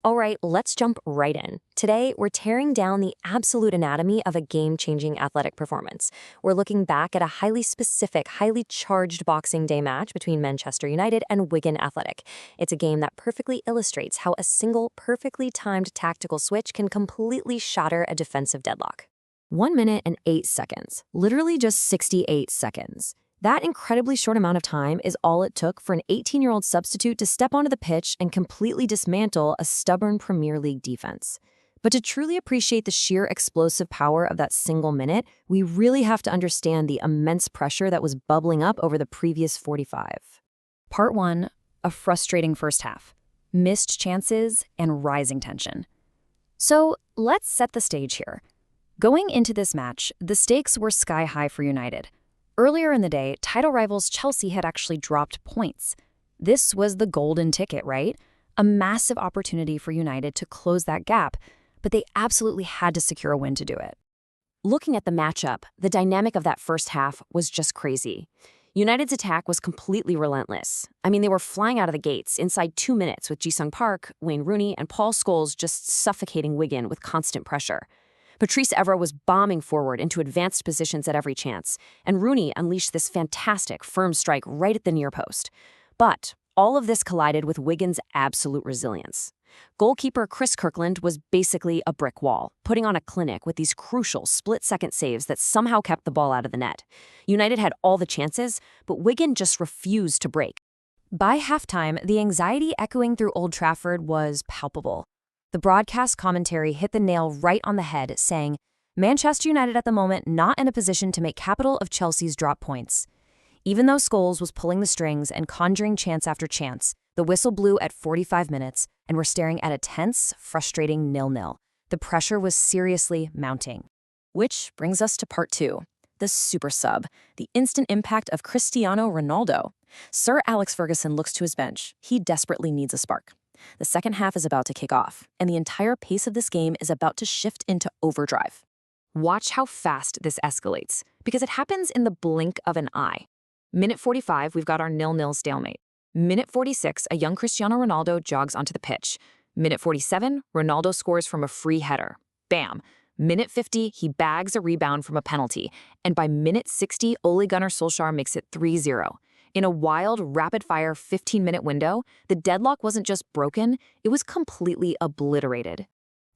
All right, let's jump right in. Today, we're tearing down the absolute anatomy of a game-changing athletic performance. We're looking back at a highly specific, highly charged Boxing Day match between Manchester United and Wigan Athletic. It's a game that perfectly illustrates how a single, perfectly timed tactical switch can completely shatter a defensive deadlock. 1 minute and 8 seconds, literally just 68 seconds. That incredibly short amount of time is all it took for an 18-year-old substitute to step onto the pitch and completely dismantle a stubborn Premier League defense. But to truly appreciate the sheer explosive power of that single minute, we really have to understand the immense pressure that was bubbling up over the previous 45. Part 1, a frustrating first half. Missed chances and rising tension. So let's set the stage here. Going into this match, the stakes were sky high for United. Earlier in the day, title rivals Chelsea had actually dropped points. This was the golden ticket, right? A massive opportunity for United to close that gap, but they absolutely had to secure a win to do it. Looking at the matchup, the dynamic of that first half was just crazy. United's attack was completely relentless. I mean, they were flying out of the gates inside 2 minutes with Ji-sung Park, Wayne Rooney, and Paul Scholes just suffocating Wigan with constant pressure. Patrice Evra was bombing forward into advanced positions at every chance, and Rooney unleashed this fantastic, firm strike right at the near post. But all of this collided with Wigan's absolute resilience. Goalkeeper Chris Kirkland was basically a brick wall, putting on a clinic with these crucial split-second saves that somehow kept the ball out of the net. United had all the chances, but Wigan just refused to break. By halftime, the anxiety echoing through Old Trafford was palpable. The broadcast commentary hit the nail right on the head, saying, Manchester United at the moment not in a position to make capital of Chelsea's drop points. Even though Scholes was pulling the strings and conjuring chance after chance, the whistle blew at 45 minutes, and we're staring at a tense, frustrating 0-0. The pressure was seriously mounting. Which brings us to part 2, the super sub, the instant impact of Cristiano Ronaldo. Sir Alex Ferguson looks to his bench. He desperately needs a spark. The second half is about to kick off, and the entire pace of this game is about to shift into overdrive. Watch how fast this escalates, because it happens in the blink of an eye. Minute 45, we've got our 0-0 stalemate. Minute 46, a young Cristiano Ronaldo jogs onto the pitch. Minute 47, Ronaldo scores from a free header. Bam! Minute 50, he bags a rebound from a penalty. And by minute 60, Ole Gunnar Solskjaer makes it 3-0. In a wild, rapid-fire 15-minute window, the deadlock wasn't just broken, it was completely obliterated.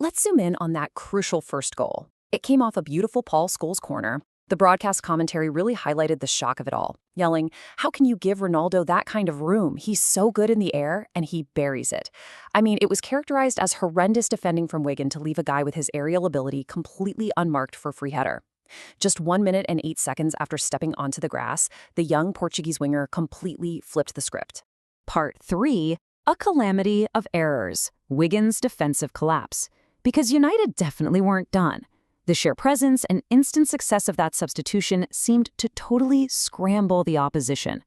Let's zoom in on that crucial first goal. It came off a beautiful Paul Scholes corner. The broadcast commentary really highlighted the shock of it all, yelling, "How can you give Ronaldo that kind of room? He's so good in the air, and he buries it." I mean, it was characterized as horrendous defending from Wigan to leave a guy with his aerial ability completely unmarked for a free header. Just 1 minute and 8 seconds after stepping onto the grass, the young Portuguese winger completely flipped the script. Part 3, a calamity of errors, Wigan's defensive collapse. Because United definitely weren't done. The sheer presence and instant success of that substitution seemed to totally scramble the opposition.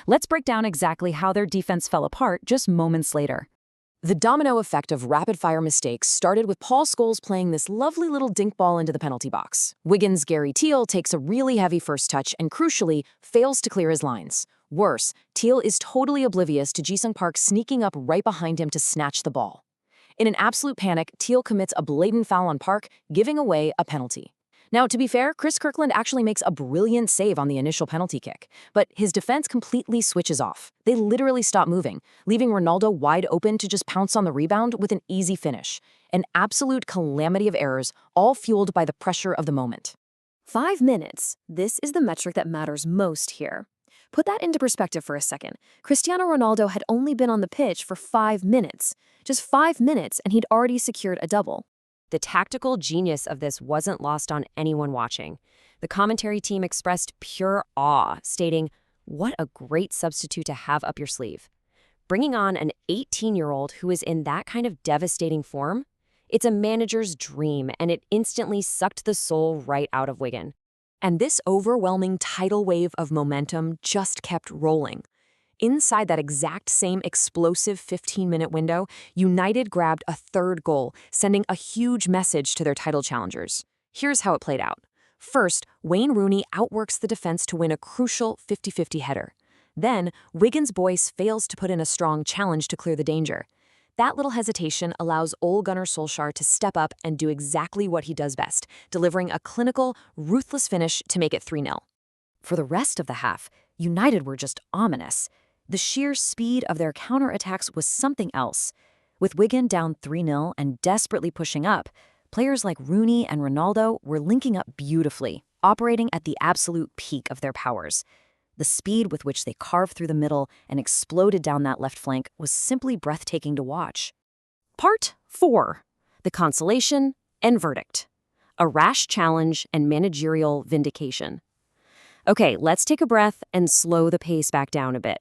Let's break down exactly how their defense fell apart just moments later. The domino effect of rapid-fire mistakes started with Paul Scholes playing this lovely little dink ball into the penalty box. Wigan's Gary Teal takes a really heavy first touch and, crucially, fails to clear his lines. Worse, Teal is totally oblivious to Ji-sung Park sneaking up right behind him to snatch the ball. In an absolute panic, Teal commits a blatant foul on Park, giving away a penalty. Now, to be fair, Chris Kirkland actually makes a brilliant save on the initial penalty kick, but his defense completely switches off. They literally stop moving, leaving Ronaldo wide open to just pounce on the rebound with an easy finish. An absolute calamity of errors, all fueled by the pressure of the moment. 5 minutes. This is the metric that matters most here. Put that into perspective for a second. Cristiano Ronaldo had only been on the pitch for 5 minutes. Just 5 minutes, and he'd already secured a double. The tactical genius of this wasn't lost on anyone watching. The commentary team expressed pure awe, stating, "What a great substitute to have up your sleeve." Bringing on an 18-year-old who is in that kind of devastating form, it's a manager's dream, and it instantly sucked the soul right out of Wigan. And this overwhelming tidal wave of momentum just kept rolling. Inside that exact same explosive 15-minute window, United grabbed a third goal, sending a huge message to their title challengers. Here's how it played out. First, Wayne Rooney outworks the defense to win a crucial 50-50 header. Then, Wigan's Boyce fails to put in a strong challenge to clear the danger. That little hesitation allows Ole Gunnar Solskjaer to step up and do exactly what he does best, delivering a clinical, ruthless finish to make it 3-0. For the rest of the half, United were just ominous. The sheer speed of their counterattacks was something else. With Wigan down 3-0 and desperately pushing up, players like Rooney and Ronaldo were linking up beautifully, operating at the absolute peak of their powers. The speed with which they carved through the middle and exploded down that left flank was simply breathtaking to watch. Part 4. The consolation and verdict. A rash challenge and managerial vindication. Okay, let's take a breath and slow the pace back down a bit.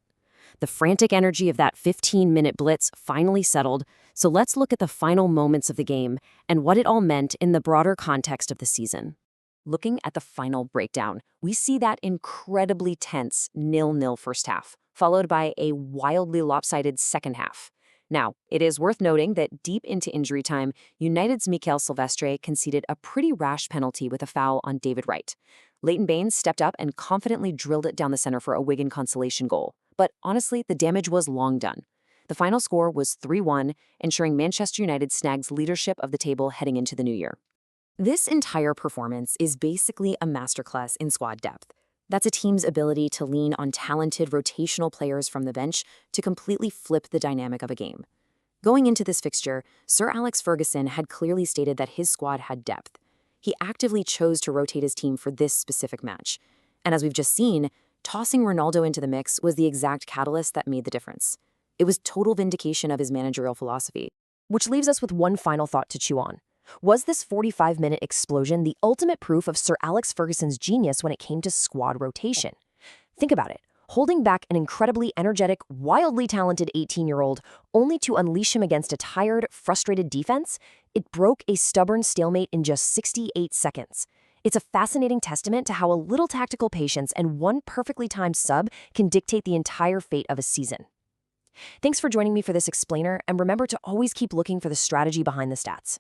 The frantic energy of that 15-minute blitz finally settled, so let's look at the final moments of the game and what it all meant in the broader context of the season. Looking at the final breakdown, we see that incredibly tense 0-0 first half, followed by a wildly lopsided second half. Now, it is worth noting that deep into injury time, United's Mikel Silvestre conceded a pretty rash penalty with a foul on David Wright. Leighton Baines stepped up and confidently drilled it down the center for a Wigan consolation goal. But honestly, the damage was long done. The final score was 3-1, ensuring Manchester United snags leadership of the table heading into the new year. This entire performance is basically a masterclass in squad depth. That's a team's ability to lean on talented rotational players from the bench to completely flip the dynamic of a game. Going into this fixture, Sir Alex Ferguson had clearly stated that his squad had depth. He actively chose to rotate his team for this specific match. And as we've just seen, tossing Ronaldo into the mix was the exact catalyst that made the difference. It was total vindication of his managerial philosophy. Which leaves us with one final thought to chew on. Was this 45-minute explosion the ultimate proof of Sir Alex Ferguson's genius when it came to squad rotation? Think about it. Holding back an incredibly energetic, wildly talented 18-year-old only to unleash him against a tired, frustrated defense? It broke a stubborn stalemate in just 68 seconds. It's a fascinating testament to how a little tactical patience and one perfectly timed sub can dictate the entire fate of a season. Thanks for joining me for this explainer, and remember to always keep looking for the strategy behind the stats.